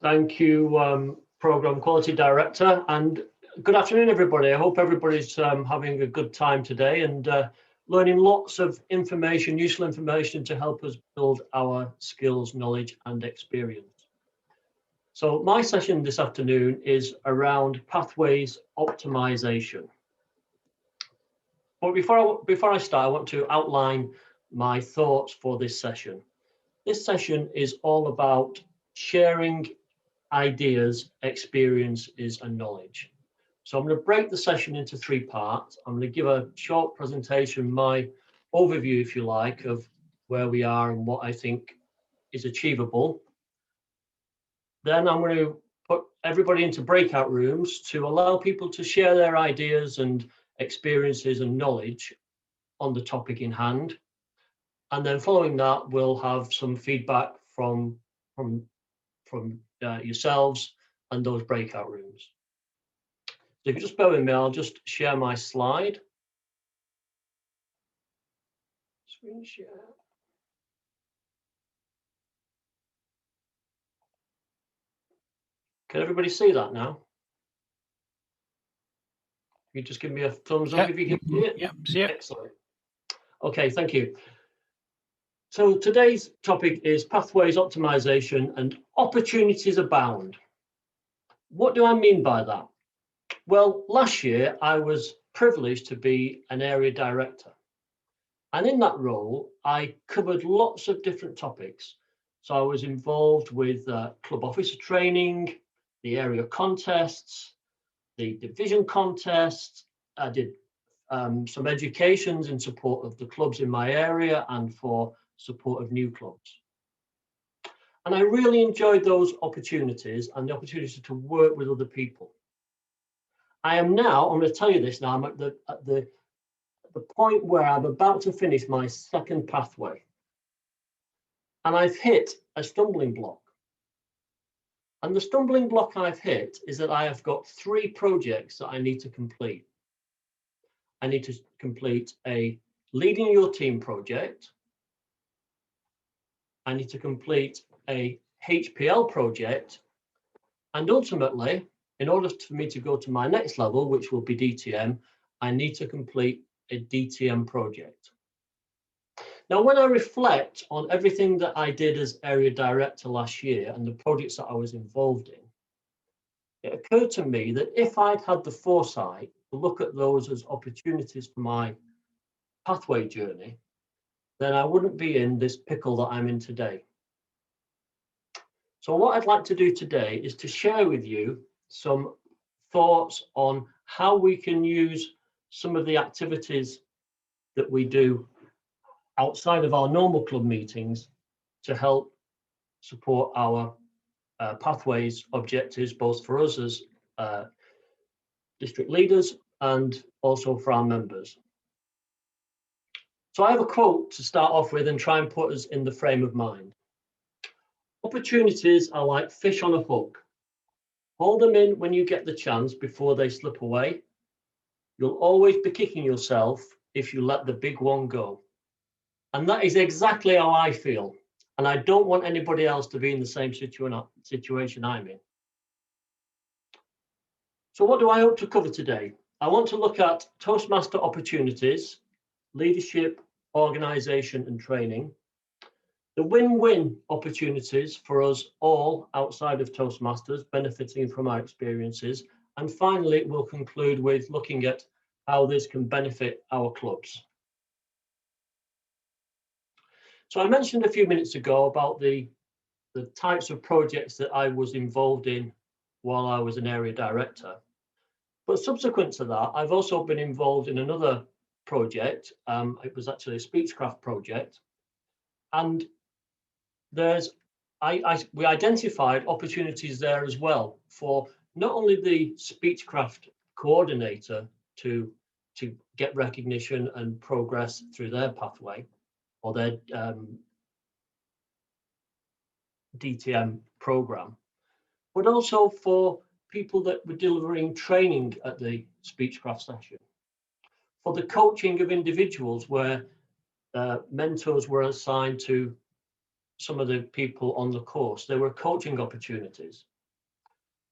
Thank you, Program Quality Director, and good afternoon, everybody. I hope everybody's having a good time today and learning lots of information, useful information to help us build our skills, knowledge, and experience. So my session this afternoon is around pathways optimization. But before I start, I want to outline my thoughts for this session. This session is all about sharing ideas, experiences, and knowledge. So I'm going to break the session into 3 parts. I'm going to give a short presentation, my overview, if you like, of where we are and what I think is achievable. Then I'm going to put everybody into breakout rooms to allow people to share their ideas and experiences and knowledge on the topic in hand. And then following that, we'll have some feedback from yourselves and those breakout rooms. So if you just bear with me, I'll just share my slide. Screen share. Can everybody see that now? You just give me a thumbs up if you can see it. Yeah, see it. Excellent. Okay, thank you. So today's topic is pathways optimization and opportunities abound. What do I mean by that? Well, last year I was privileged to be an area director. And in that role, I covered lots of different topics. So I was involved with club officer training, the area contests, the division contests. I did some educations in support of the clubs in my area and for support of new clubs. And I really enjoyed those opportunities and the opportunity to work with other people. I'm going to tell you this now, I'm at the point where I'm about to finish my 2nd pathway. And I've hit a stumbling block. And the stumbling block I've hit is that I have got 3 projects that I need to complete. I need to complete a leading your team project. I need to complete a HPL project. And ultimately, in order for me to go to my next level, which will be DTM, I need to complete a DTM project. Now, when I reflect on everything that I did as area director last year and the projects that I was involved in, it occurred to me that if I'd had the foresight to look at those as opportunities for my pathway journey, then I wouldn't be in this pickle that I'm in today. So what I'd like to do today is to share with you some thoughts on how we can use some of the activities that we do outside of our normal club meetings to help support our pathways objectives, both for us as district leaders and also for our members. So I have a quote to start off with and try and put us in the frame of mind. Opportunities are like fish on a hook. Hold them in when you get the chance before they slip away. You'll always be kicking yourself if you let the big one go. And that is exactly how I feel. And I don't want anybody else to be in the same situation I'm in. So what do I hope to cover today? I want to look at Toastmaster opportunities, leadership, organisation and training, the win-win opportunities for us all outside of Toastmasters, benefiting from our experiences, and finally we'll conclude with looking at how this can benefit our clubs. So I mentioned a few minutes ago about the types of projects that I was involved in while I was an area director. But subsequent to that, I've also been involved in another project. It was actually a Speechcraft project. And we identified opportunities there as well for not only the Speechcraft coordinator to get recognition and progress through their pathway or their DTM program, but also for people that were delivering training at the Speechcraft session, for the coaching of individuals where mentors were assigned to some of the people on the course, there were coaching opportunities.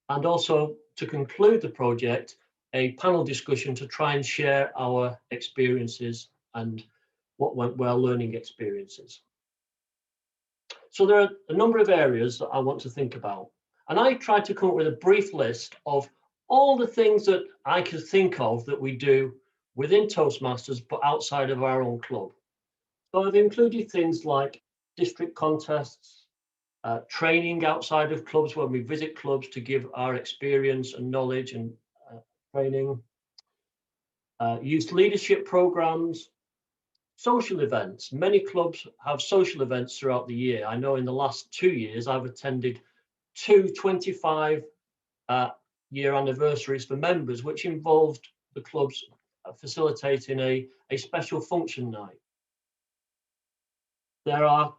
And also, to conclude the project, a panel discussion to try and share our experiences and what went well, learning experiences. So there are a number of areas that I want to think about. And I tried to come up with a brief list of all the things that I could think of that we do within Toastmasters, but outside of our own club. So I've included things like district contests, training outside of clubs when we visit clubs to give our experience and knowledge and training, youth leadership programs, social events. Many clubs have social events throughout the year. I know in the last 2 years, I've attended 2 25-year anniversaries for members, which involved the clubs facilitating a special function night. There are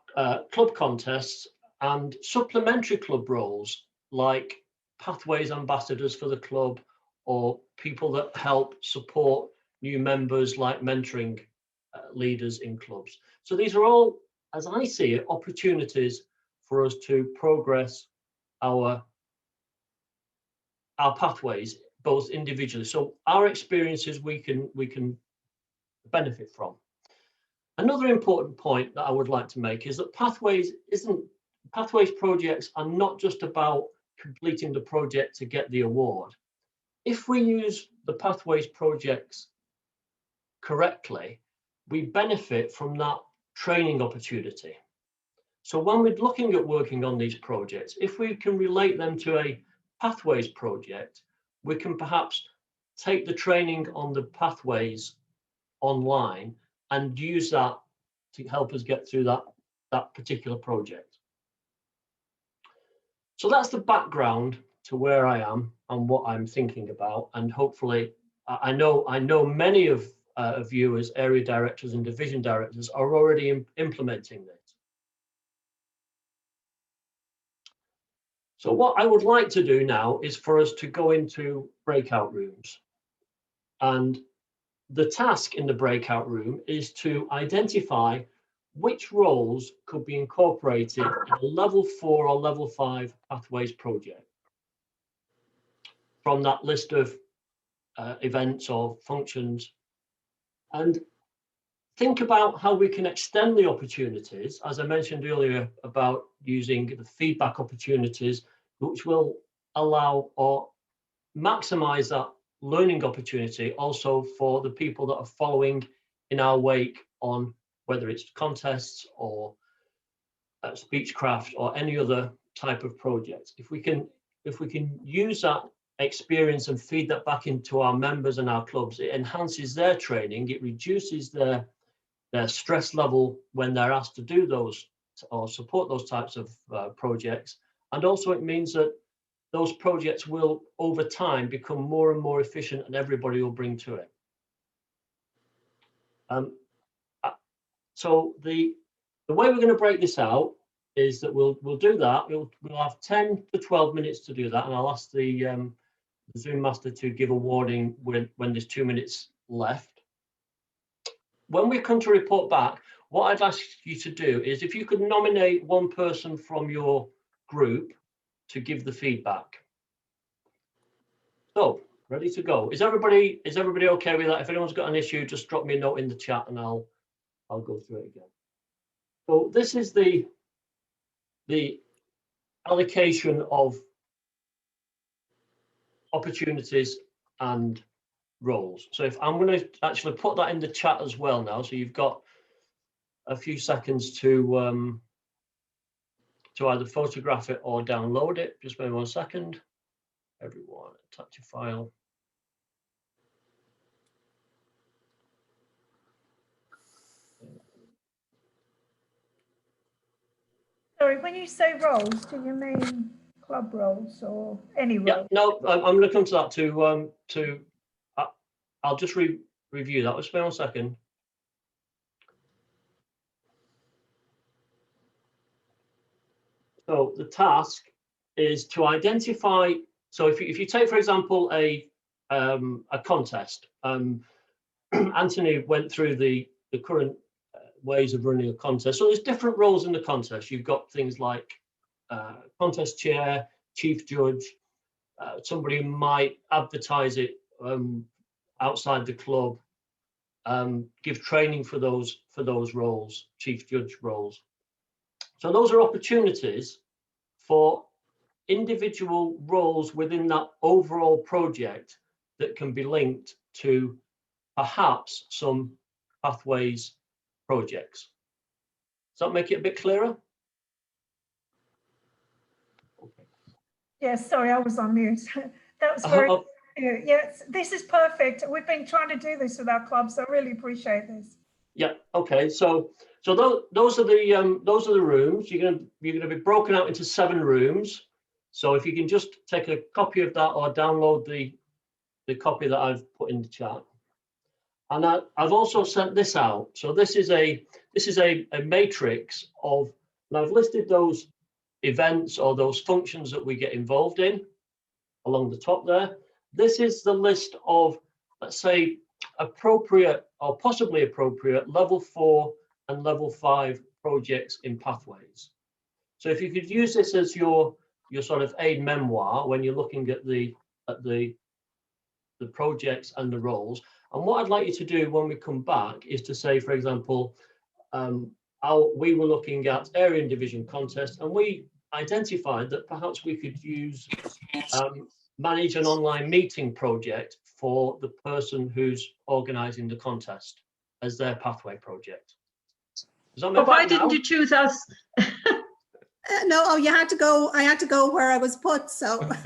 club contests and supplementary club roles like pathways ambassadors for the club, or people that help support new members like mentoring leaders in clubs. So these are all, as I see it, opportunities for us to progress our pathways, both individually. So our experiences we can benefit from. Another important point that I would like to make is that pathways projects are not just about completing the project to get the award. If we use the pathways projects correctly, we benefit from that training opportunity. So when we're looking at working on these projects, if we can relate them to a pathways project, we can perhaps take the training on the pathways online and use that to help us get through that particular project. So that's the background to where I am and what I'm thinking about, and hopefully I know many of you as area directors and division directors are already implementing this. So what I would like to do now is for us to go into breakout rooms, and the task in the breakout room is to identify which roles could be incorporated in a level 4 or level 5 pathways project from that list of events or functions, and think about how we can extend the opportunities, as I mentioned earlier, about using the feedback opportunities, which will allow or maximize that learning opportunity also for the people that are following in our wake on whether it's contests or speechcraft or any other type of project. If we can use that experience and feed that back into our members and our clubs, it enhances their training, it reduces their stress level when they're asked to do those or support those types of projects, and also it means that those projects will over time become more and more efficient and everybody will bring to it. So the way we're going to break this out is that we'll do that. We'll have 10 to 12 minutes to do that, and I'll ask the Zoom master to give a warning when there's 2 minutes left. When we come to report back, what I'd ask you to do is if you could nominate one person from your group to give the feedback. So, ready to go. Is everybody okay with that? If anyone's got an issue, just drop me a note in the chat and I'll go through it again. So this is the allocation of opportunities and roles. So if I'm going to actually put that in the chat as well now, so you've got a few seconds to either photograph it or download it. Just wait 1 second. Everyone, attach a file. Sorry, when you say roles, do you mean club roles or any role? Yeah, no, I'm going to come to that too. I'll just review that. Just wait 1 second. So the task is to identify. So if you take, for example, a contest, Anthony went through the current ways of running a contest. So there's different roles in the contest. You've got things like contest chair, chief judge, somebody who might advertise it outside the club, give training for those roles, chief judge roles. So those are opportunities for individual roles within that overall project that can be linked to perhaps some pathways projects. Does that make it a bit clearer? Okay. Yes, sorry, I was on mute. That was very clear. Yes, this is perfect. We've been trying to do this with our clubs, so I really appreciate this. Yeah. Okay. So those are the rooms. You're gonna be broken out into 7 rooms. So if you can just take a copy of that or download the copy that I've put in the chat. And I've also sent this out. So this is a matrix of, and I've listed those events or those functions that we get involved in along the top there. This is the list of, let's say, appropriate or possibly appropriate level 4 and level 5 projects in pathways. So if you could use this as your sort of aid memoir when you're looking at the projects and the roles. And what I'd like you to do when we come back is to say, for example, we were looking at area and division contests, and we identified that perhaps we could use manage an online meeting project for the person who's organising the contest as their pathway project. Does that make But why sense now? didn't you choose us? No, oh, you had to go. I had to go where I was put. So. Are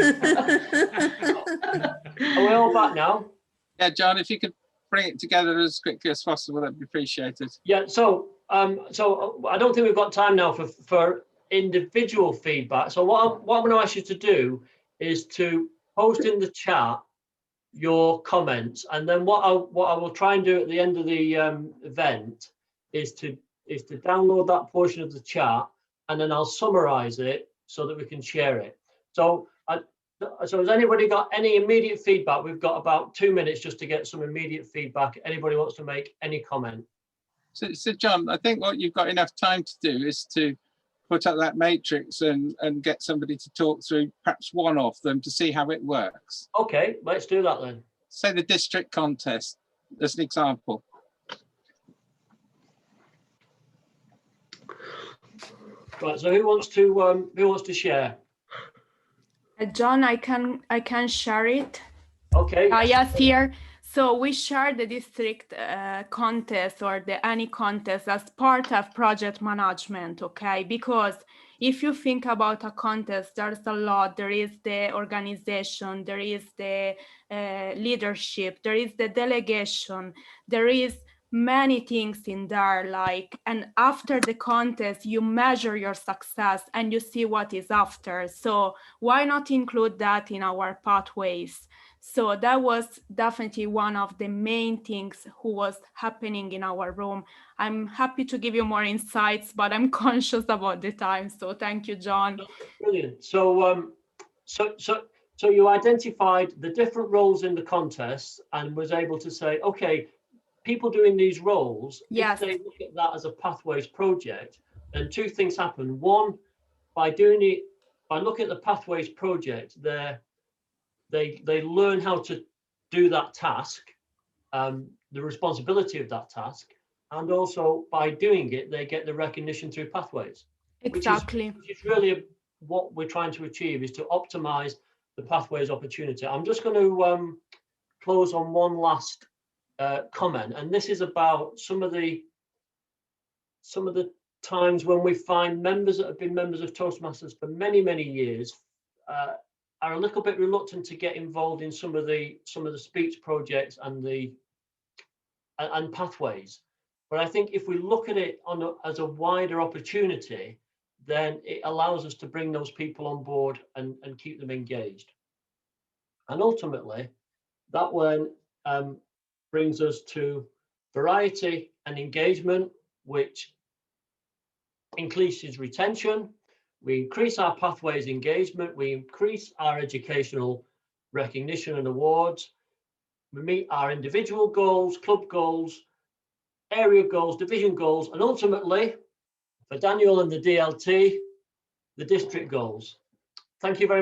we all back now? Yeah, John, if you could bring it together as quickly as possible, that'd be appreciated. Yeah. So I don't think we've got time now for individual feedback. So what I'm going to ask you to do is to post in the chat your comments, and then what I will try and do at the end of the event is to download that portion of the chat, and then I'll summarize it so that we can share it. So has anybody got any immediate feedback? We've got about 2 minutes just to get some immediate feedback. Anybody wants to make any comment? So John, I think what you've got enough time to do is to put up that matrix and get somebody to talk through perhaps one of them to see how it works. Okay, let's do that then. Say the district contest as an example. Right, so who wants to share? John, I can share it. Okay. Yes, here. So we share the district contest or any contest as part of project management, okay? Because if you think about a contest, there's a lot. There is the organization, there is the leadership, there is the delegation, there is many things in there, like, and after the contest you measure your success and you see what is after. So why not include that in our pathways? So that was definitely one of the main things who was happening in our room. I'm happy to give you more insights, but I'm conscious about the time, so thank you, John. Brilliant. So so you identified the different roles in the contest and was able to say, okay, people doing these roles, yes, if they look at that as a pathways project, then 2 things happen. One, by looking at the pathways project, they learn how to do that task, the responsibility of that task, and also by doing it, they get the recognition through pathways. Exactly. Which is really what we're trying to achieve, is to optimize the pathways opportunity. I'm just going to close on one last comment, and this is about some of the times when we find members that have been members of Toastmasters for many years are a little bit reluctant to get involved in some of the speech projects and pathways. But I think if we look at it as a wider opportunity, then it allows us to bring those people on board and keep them engaged. And ultimately, that one brings us to variety and engagement, which increases retention. We increase our pathways engagement, we increase our educational recognition and awards, we meet our individual goals, club goals, area goals, division goals, and ultimately, for Daniel and the DLT, the district goals. Thank you very much.